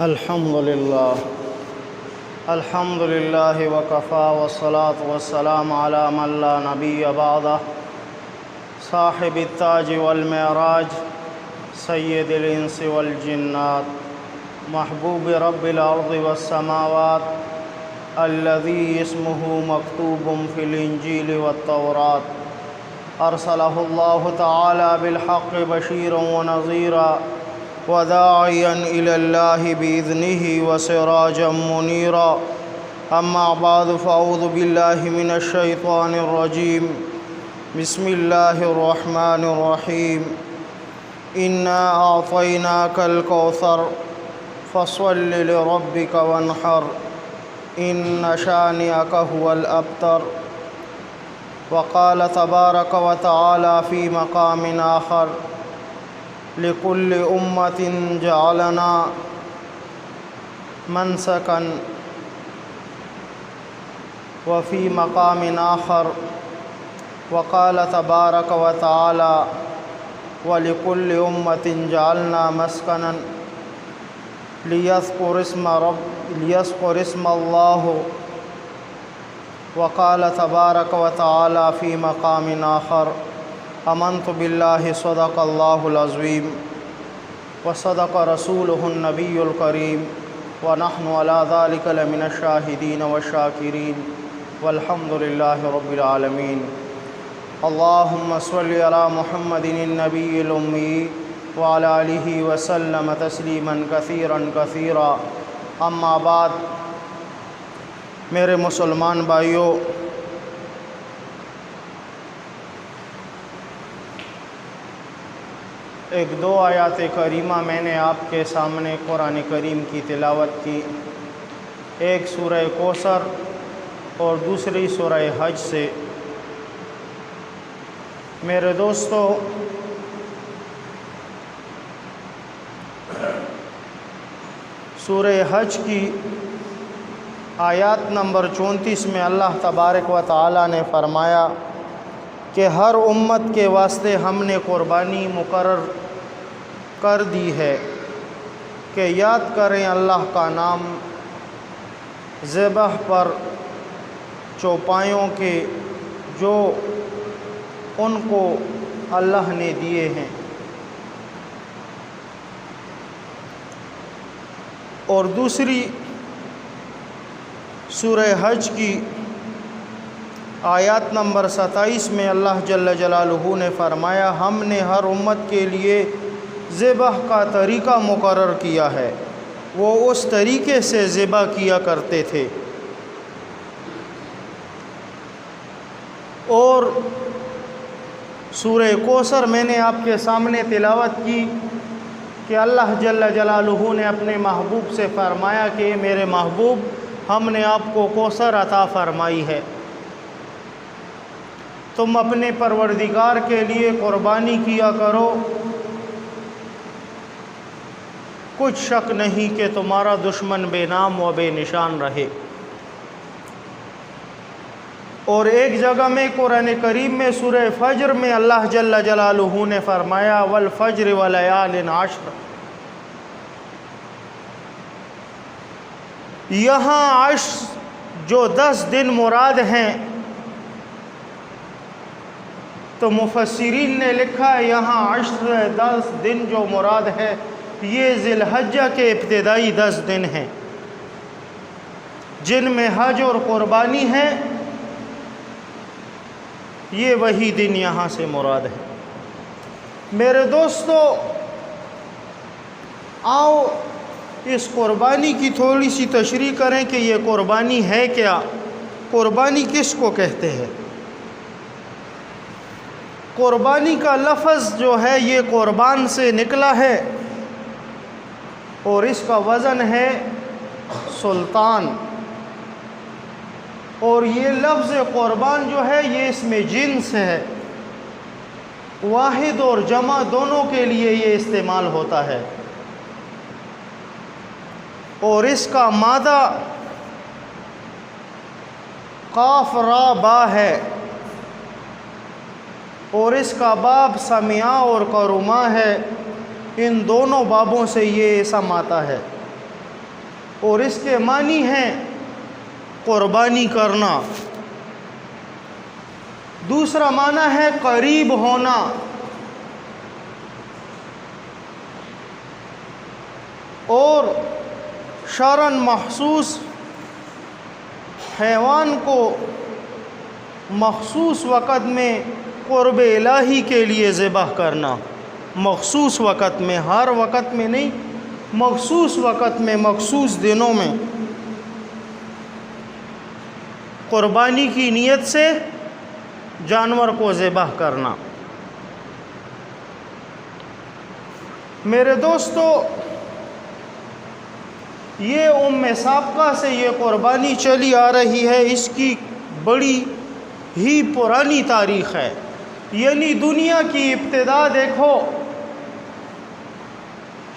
الحمد لله وكفى والصلاة والسلام على من لا نبي بعده صاحب التاج والمعراج سيد الإنس والجنات محبوب رب الأرض والسماوات الذي اسمه مكتوب في الإنجيل والتوراة أرسله الله تعالى بالحق بشيرا ونذيرا وداعيا إلى الله بإذنه وسراجا منيرا أما بعد فأعوذ بالله من الشيطان الرجيم بسم الله الرحمن الرحيم إنا أعطيناك الكوثر فصل لربك وانحر إن شانئك هو الأبتر وقال تبارك وتعالى في مقام آخر لكل أمة جعلنا منسكا وفي مقام آخر وقال تبارك وتعالى ولكل أمة جعلنا مسكنا ليذكر اسم الله وقال تبارك وتعالى في مقام آخر آمنت بالله صدق الله العظيم وصدق رسوله النبي الكريم ونحن على ذلك لمن الشاهدين والشاكرين والحمد لله رب العالمين اللهم صل على محمد النبي الأمي وعلى آله وسلم تسلیما كثيرا كثيرا اما بعد میرے مسلمان بھائیوں، ایک دو آیات کریمہ میں نے آپ کے سامنے قرآن کریم کی تلاوت کی، ایک سورہ کوثر اور دوسری سورہ حج سے۔ میرے دوستو، سورہ حج کی آیات نمبر 34 میں اللہ تبارک و تعالی نے فرمایا کہ ہر امت کے واسطے ہم نے قربانی مقرر کر دی ہے کہ یاد کریں اللہ کا نام ذبح پر چوپایوں کے جو ان کو اللہ نے دیے ہیں۔ اور دوسری سورہ حج کی آیات نمبر 27 میں اللہ جل جلالہ نے فرمایا ہم نے ہر امت کے لیے ذبح کا طریقہ مقرر کیا ہے، وہ اس طریقے سے ذبح کیا کرتے تھے۔ اور سورہ کوثر میں نے آپ کے سامنے تلاوت کی کہ اللہ جل جلالہ نے اپنے محبوب سے فرمایا کہ میرے محبوب ہم نے آپ کو کوثر عطا فرمائی ہے، تم اپنے پروردگار کے لیے قربانی کیا کرو، کچھ شک نہیں کہ تمہارا دشمن بے نام و بے نشان رہے۔ اور ایک جگہ میں قرآن کریم میں سورہ فجر میں اللہ جل جلالہ نے فرمایا والفجر ولیال عشر۔ یہاں عشر جو 10 دن مراد ہیں، تو مفسرین نے لکھا ہے یہاں عشر 10 دن جو مراد ہے یہ ذی الحجہ کے ابتدائی 10 دن ہیں جن میں حج اور قربانی ہے، یہ وہی دن یہاں سے مراد ہے۔ میرے دوستو، آؤ اس قربانی کی تھوڑی سی تشریح کریں کہ یہ قربانی ہے کیا، قربانی کس کو کہتے ہیں۔ قربانی کا لفظ جو ہے یہ قربان سے نکلا ہے اور اس کا وزن ہے سلطان، اور یہ لفظ قربان جو ہے یہ اس میں جنس ہے، واحد اور جمع دونوں کے لیے یہ استعمال ہوتا ہے، اور اس کا مادہ قاف را با ہے، اور اس کا باب سمعا اور کرما ہے، ان دونوں بابوں سے یہ اسم آتا ہے۔ اور اس کے معنی ہیں قربانی کرنا۔ دوسرا معنی ہے قریب ہونا۔ اور شرعاً مخصوص حیوان کو مخصوص وقت میں قرب الہی کے لیے ذبح کرنا، مخصوص وقت میں، ہر وقت میں نہیں، مخصوص وقت میں، مخصوص دنوں میں قربانی کی نیت سے جانور کو ذبح کرنا۔ میرے دوستو، یہ ام سابقہ سے یہ قربانی چلی آ رہی ہے، اس کی بڑی ہی پرانی تاریخ ہے۔ یعنی دنیا کی ابتدا دیکھو،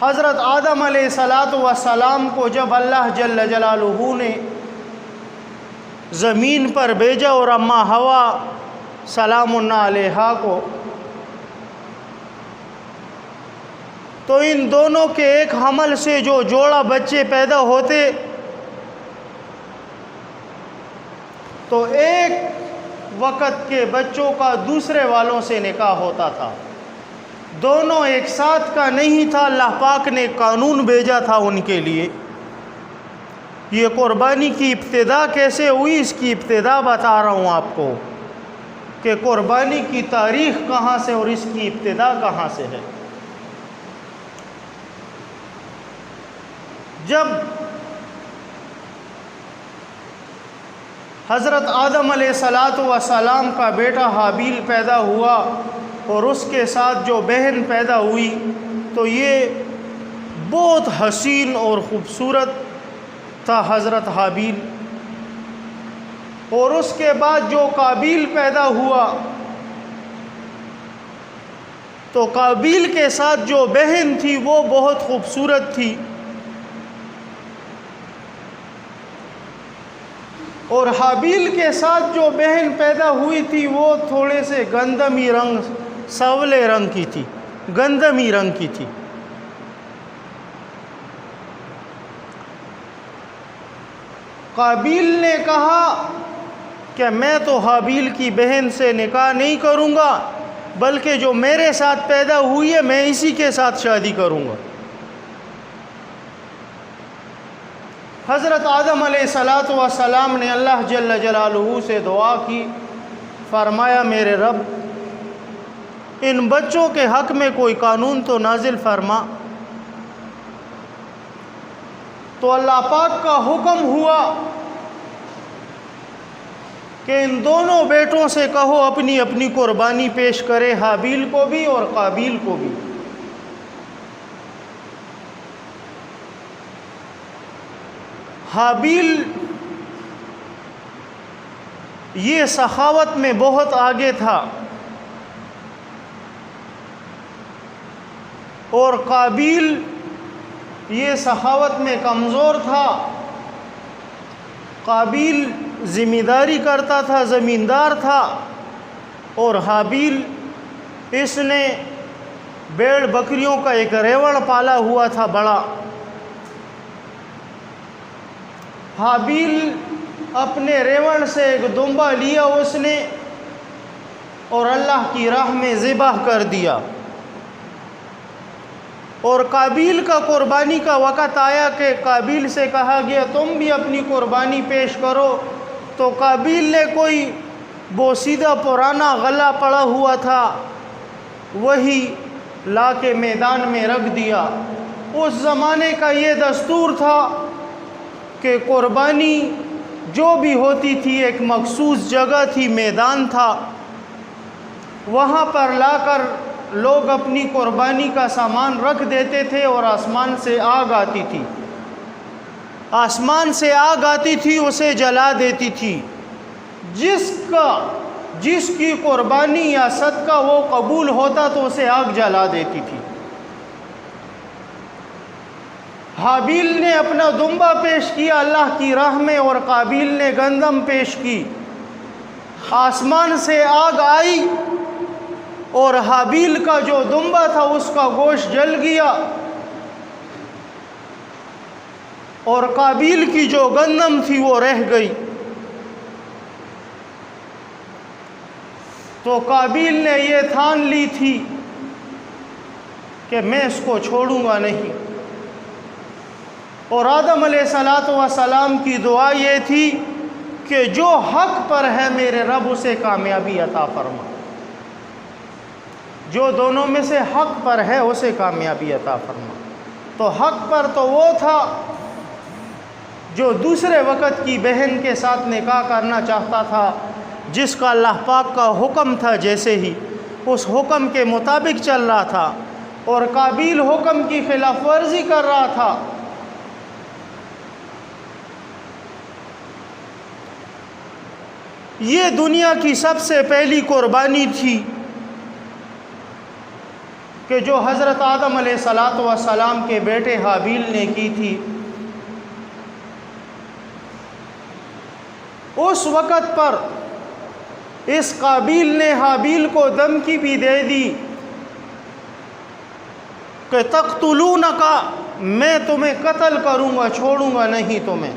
حضرت آدم علیہ السلام کو جب اللہ جل جلالہ نے زمین پر بھیجا اور اماں حوا سلام اللہ علیہا کو، تو ان دونوں کے ایک حمل سے جو جوڑا بچے پیدا ہوتے تو ایک وقت کے بچوں کا دوسرے والوں سے نکاح ہوتا تھا، دونوں ایک ساتھ کا نہیں تھا۔ اللہ پاک نے قانون بھیجا تھا ان کے لیے۔ یہ قربانی کی ابتدا کیسے ہوئی، اس کی ابتدا بتا رہا ہوں آپ کو کہ قربانی کی تاریخ کہاں سے اور اس کی ابتدا کہاں سے ہے۔ جب حضرت آدم علیہ السلام کا بیٹا حابیل پیدا ہوا اور اس کے ساتھ جو بہن پیدا ہوئی، تو یہ بہت حسین اور خوبصورت تھا حضرت حابیل۔ اور اس کے بعد جو قابیل پیدا ہوا، تو قابیل کے ساتھ جو بہن تھی وہ بہت خوبصورت تھی، اور حابیل کے ساتھ جو بہن پیدا ہوئی تھی وہ تھوڑے سے گندمی رنگ، سانولے رنگ کی تھی، گندمی رنگ کی تھی۔ قابیل نے کہا کہ میں تو حابیل کی بہن سے نکاح نہیں کروں گا، بلکہ جو میرے ساتھ پیدا ہوئی ہے میں اسی کے ساتھ شادی کروں گا۔ حضرت آدم علیہ السلام نے اللہ جل جلالہ سے دعا کی، فرمایا میرے رب ان بچوں کے حق میں کوئی قانون تو نازل فرما۔ تو اللہ پاک کا حکم ہوا کہ ان دونوں بیٹوں سے کہو اپنی اپنی قربانی پیش کرے، حابیل کو بھی اور قابیل کو بھی۔ حابیل یہ سخاوت میں بہت آگے تھا اور قابیل یہ سخاوت میں کمزور تھا۔ قابیل ذمہ داری کرتا تھا، زمیندار تھا، اور حابیل اس نے بیڑ بکریوں کا ایک ریوڑ پالا ہوا تھا بڑا۔ حابیل اپنے ریوڑ سے ایک دمبا لیا اس نے اور اللہ کی راہ میں ذبح کر دیا، اور قابیل کا قربانی کا وقت آیا کہ قابیل سے کہا گیا تم بھی اپنی قربانی پیش کرو، تو قابیل نے کوئی بوسیدہ پرانا غلہ پڑا ہوا تھا وہی لا کے میدان میں رکھ دیا۔ اس زمانے کا یہ دستور تھا کہ قربانی جو بھی ہوتی تھی ایک مخصوص جگہ تھی، میدان تھا، وہاں پر لا کر لوگ اپنی قربانی کا سامان رکھ دیتے تھے اور آسمان سے آگ آتی تھی، آسمان سے آگ آتی تھی اسے جلا دیتی تھی۔ جس کی قربانی یا صدقہ وہ قبول ہوتا تو اسے آگ جلا دیتی تھی۔ حابیل نے اپنا دمبا پیش کیا اللہ کی راہ میں اور قابیل نے گندم پیش کی۔ آسمان سے آگ آئی اور حابیل کا جو دمبا تھا اس کا گوشت جل گیا، اور قابیل کی جو گندم تھی وہ رہ گئی، تو قابیل نے یہ ٹھان لی تھی کہ میں اس کو چھوڑوں گا نہیں، اور آدم علیہ السلام کی دعا یہ تھی کہ جو حق پر ہے میرے رب اسے کامیابی عطا فرما، جو دونوں میں سے حق پر ہے اسے کامیابی عطا فرما۔ تو حق پر تو وہ تھا جو دوسرے وقت کی بہن کے ساتھ نکاح کرنا چاہتا تھا، جس کا اللہ پاک کا حکم تھا، جیسے ہی اس حکم کے مطابق چل رہا تھا، اور قابیل حکم کی خلاف ورزی کر رہا تھا۔ یہ دنیا کی سب سے پہلی قربانی تھی کہ جو حضرت آدم علیہ السلام کے بیٹے حابیل نے کی تھی۔ اس وقت پر اس قابیل نے حابیل کو دھمکی بھی دے دی کہ تقتلونک، میں تمہیں قتل کروں گا، چھوڑوں گا نہیں تمہیں۔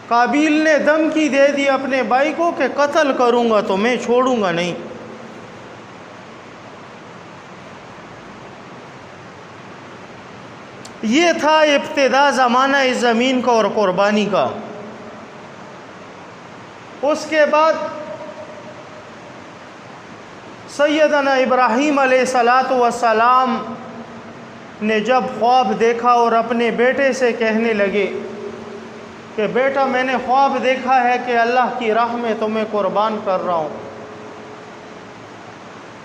قابیل نے دھمکی دے دی اپنے بھائی کو کہ قتل کروں گا تو میں چھوڑوں گا نہیں۔ یہ تھا ابتدا زمانہ اس زمین کا اور قربانی کا۔ اس کے بعد سیدنا ابراہیم علیہ السلام نے جب خواب دیکھا اور اپنے بیٹے سے کہنے لگے کہ بیٹا میں نے خواب دیکھا ہے کہ اللہ کی راہ میں تمہیں قربان کر رہا ہوں،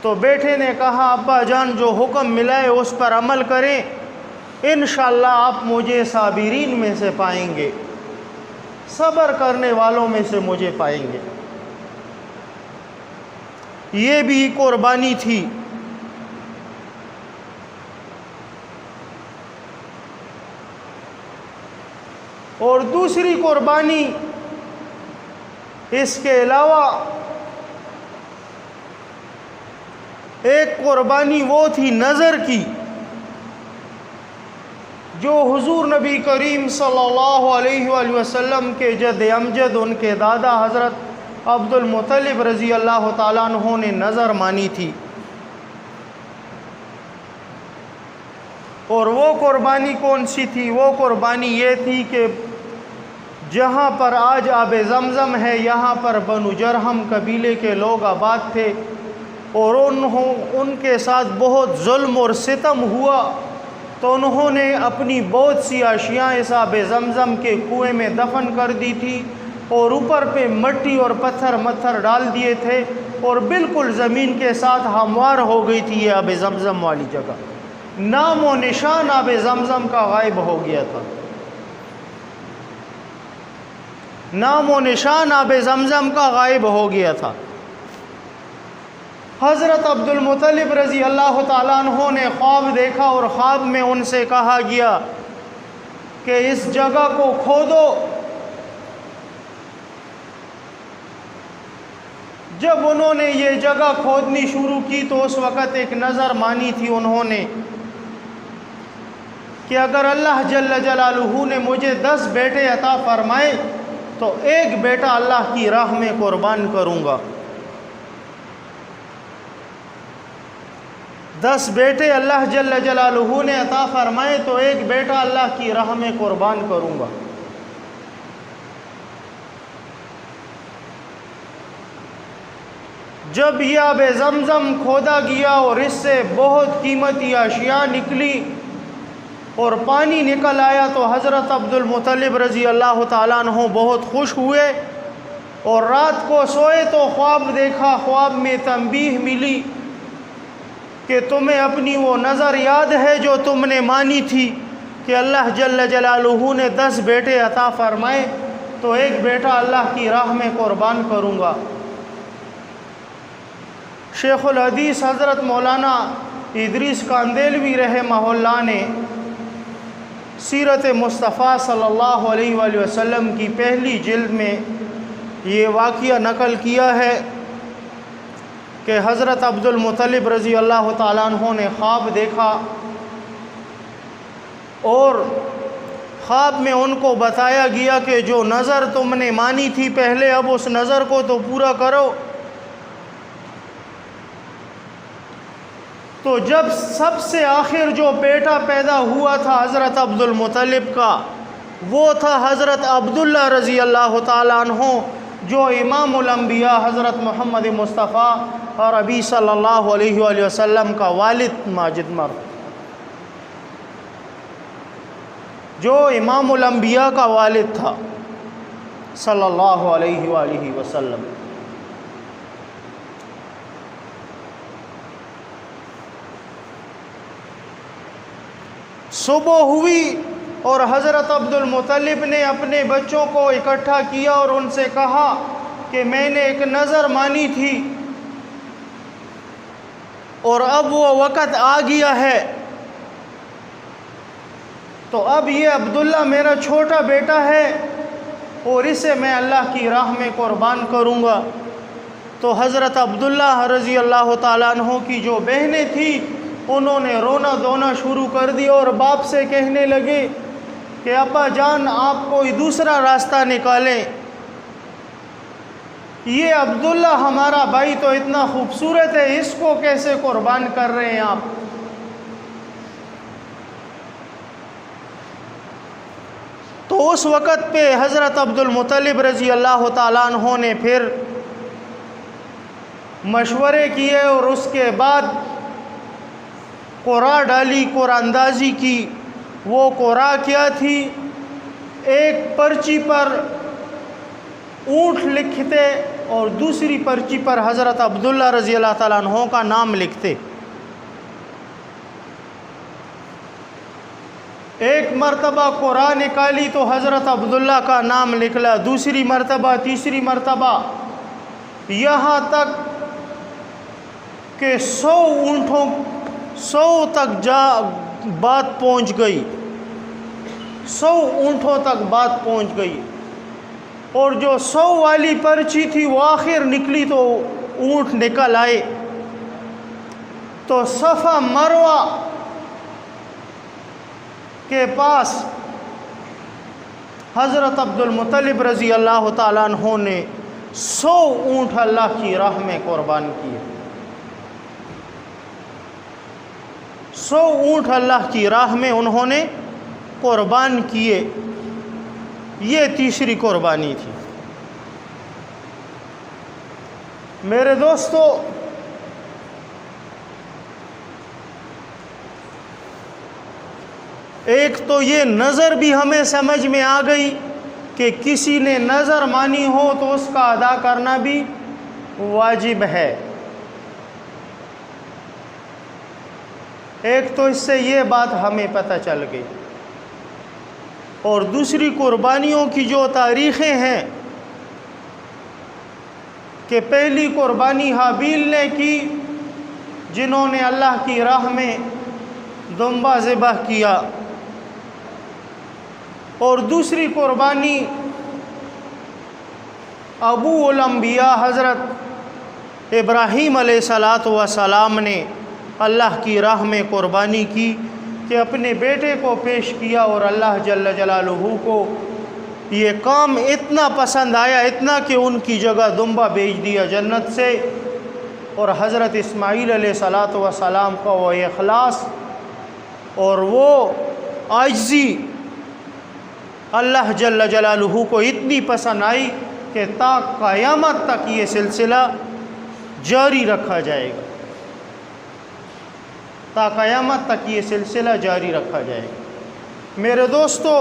تو بیٹے نے کہا ابا جان جو حکم ملا ہے اس پر عمل کریں، انشاءاللہ آپ مجھے صابرین میں سے پائیں گے، صبر کرنے والوں میں سے مجھے پائیں گے۔ یہ بھی قربانی تھی۔ اور دوسری قربانی اس کے علاوہ ایک قربانی وہ تھی نظر کی، جو حضور نبی کریم صلی اللہ علیہ وآلہ وسلم کے جد امجد ان کے دادا حضرت عبد المطلب رضی اللہ تعالیٰ عنہ نے نظر مانی تھی۔ اور وہ قربانی کون سی تھی؟ وہ قربانی یہ تھی کہ جہاں پر آج آب زمزم ہے، یہاں پر بنو جرہم قبیلے کے لوگ آباد تھے، اور ان کے ساتھ بہت ظلم اور ستم ہوا، تو انہوں نے اپنی بہت سی اشیاء اس آب زمزم کے کنویں میں دفن کر دی تھی، اور اوپر پہ مٹی اور پتھر ڈال دیے تھے، اور بالکل زمین کے ساتھ ہموار ہو گئی تھی یہ آب زمزم والی جگہ۔ نام و نشان آب زمزم کا غائب ہو گیا تھا، نام و نشان آب زمزم کا غائب ہو گیا تھا۔ حضرت عبد المطلب رضی اللہ تعالیٰ عنہ نے خواب دیکھا، اور خواب میں ان سے کہا گیا کہ اس جگہ کو کھودو۔ جب انہوں نے یہ جگہ کھودنی شروع کی تو اس وقت ایک نظر مانی تھی انہوں نے کہ اگر اللہ جل جلالہ نے مجھے 10 بیٹے عطا فرمائے تو ایک بیٹا اللہ کی راہ میں قربان کروں گا۔ 10 بیٹے اللہ جل جلالہ نے عطا فرمائے تو ایک بیٹا اللہ کی راہ میں قربان کروں گا۔ جب یہ آب زمزم کھودا گیا اور اس سے بہت قیمتی اشیاء نکلی اور پانی نکل آیا، تو حضرت عبد المطلب رضی اللہ تعالیٰ عنہ بہت خوش ہوئے، اور رات کو سوئے تو خواب دیکھا۔ خواب میں تنبیہ ملی کہ تمہیں اپنی وہ نظر یاد ہے جو تم نے مانی تھی کہ اللہ جل جلالہ نے 10 بیٹے عطا فرمائے تو ایک بیٹا اللہ کی راہ میں قربان کروں گا۔ شیخ الحدیث حضرت مولانا ادریس کاندیلوی رحمہ اللہ نے سیرت مصطفیٰ صلی اللہ علیہ وآلہ وسلم کی پہلی جلد میں یہ واقعہ نقل کیا ہے کہ حضرت عبد المطلب رضی اللہ تعالیٰ عنہ نے خواب دیکھا اور خواب میں ان کو بتایا گیا کہ جو نظر تم نے مانی تھی پہلے، اب اس نظر کو تو پورا کرو۔ تو جب سب سے آخر جو بیٹا پیدا ہوا تھا حضرت عبد المطلب کا، وہ تھا حضرت عبداللہ رضی اللہ تعالیٰ عنہ، جو امام الانبیاء حضرت محمد مصطفیٰ اور ابی صلی اللہ علیہ وآلہ وسلم کا والد ماجد مرد، جو امام الانبیاء کا والد تھا صلی اللہ علیہ وآلہ وسلم۔ صبح ہوئی اور حضرت عبد المطلب نے اپنے بچوں کو اکٹھا کیا اور ان سے کہا کہ میں نے ایک نظر مانی تھی اور اب وہ وقت آ گیا ہے، تو اب یہ عبداللہ میرا چھوٹا بیٹا ہے اور اسے میں اللہ کی راہ میں قربان کروں گا۔ تو حضرت عبداللہ رضی اللہ تعالیٰ عنہ کی جو بہنیں تھیں انہوں نے رونا دھونا شروع کر دیا اور باپ سے کہنے لگے کہ ابا جان آپ کوئی دوسرا راستہ نکالیں، یہ عبداللہ ہمارا بھائی تو اتنا خوبصورت ہے، اس کو کیسے قربان کر رہے ہیں آپ؟ تو اس وقت پہ حضرت عبد المطلب رضی اللہ تعالیٰ عنہ نے پھر مشورے کیے اور اس کے بعد قرعہ ڈالی، قرعہ اندازی کی۔ وہ قرعہ کیا تھی؟ ایک پرچی پر اونٹ لکھتے اور دوسری پرچی پر حضرت عبداللہ رضی اللہ تعالیٰ عنہ کا نام لکھتے۔ ایک مرتبہ قرعہ نکالی تو حضرت عبداللہ کا نام نکلا، دوسری مرتبہ، تیسری مرتبہ، یہاں تک کہ 100 تک بات پہنچ گئی، 100 اونٹوں تک بات پہنچ گئی، اور جو 100 والی پرچی تھی وہ آخر نکلی تو اونٹ نکل آئے۔ تو صفا مروہ کے پاس حضرت عبد المطلب رضی اللہ تعالیٰ عنہ نے 100 اونٹ اللہ کی راہ میں قربان کیے، 100 اونٹ اللہ کی راہ میں انہوں نے قربان کیے۔ یہ تیسری قربانی تھی۔ میرے دوستو، ایک تو یہ نظر بھی ہمیں سمجھ میں آ گئی کہ کسی نے نظر مانی ہو تو اس کا ادا کرنا بھی واجب ہے۔ ایک تو اس سے یہ بات ہمیں پتہ چل گئی، اور دوسری قربانیوں کی جو تاریخیں ہیں کہ پہلی قربانی حابیل نے کی، جنہوں نے اللہ کی راہ میں دمبا ذبح کیا، اور دوسری قربانی ابو الانبیاء حضرت ابراہیم علیہ السلام نے اللہ کی راہ میں قربانی کی کہ اپنے بیٹے کو پیش کیا، اور اللہ جل جلالہ کو یہ کام اتنا پسند آیا، اتنا کہ ان کی جگہ دمبا بھیج دیا جنت سے۔ اور حضرت اسماعیل علیہ السلام کا وہ اخلاص اور وہ عاجزی اللہ جل جلالہ کو اتنی پسند آئی کہ تا قیامت تک یہ سلسلہ جاری رکھا جائے گا، تا قیامت تک یہ سلسلہ جاری رکھا جائے گا۔ میرے دوستو،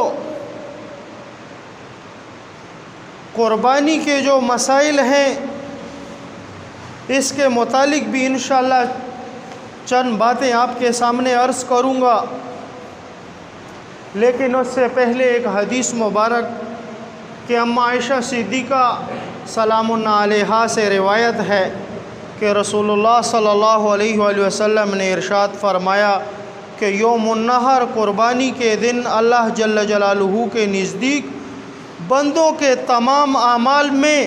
قربانی کے جو مسائل ہیں اس کے متعلق بھی انشاءاللہ چند باتیں آپ کے سامنے عرض کروں گا، لیکن اس سے پہلے ایک حدیث مبارک کہ اما عائشہ صدیقہ سلام اللہ علیہا سے روایت ہے کہ رسول اللہ صلی اللہ علیہ وآلہ وسلم نے ارشاد فرمایا کہ یوم النحر قربانی کے دن اللہ جل جلالہ کے نزدیک بندوں کے تمام اعمال میں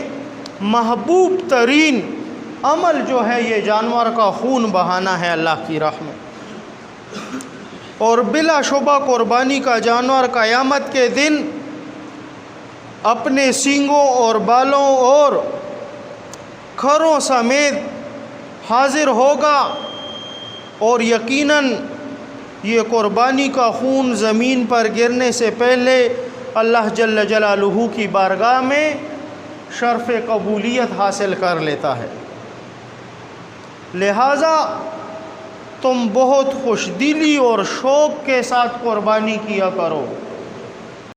محبوب ترین عمل جو ہے یہ جانور کا خون بہانا ہے اللہ کی راہ میں۔ اور بلا شبہ قربانی کا جانور قیامت کے دن اپنے سینگوں اور بالوں اور کھروں سمیت حاضر ہوگا، اور یقیناً یہ قربانی کا خون زمین پر گرنے سے پہلے اللہ جل جلالہ کی بارگاہ میں شرف قبولیت حاصل کر لیتا ہے۔ لہٰذا تم بہت خوش دلی اور شوق کے ساتھ قربانی کیا کرو۔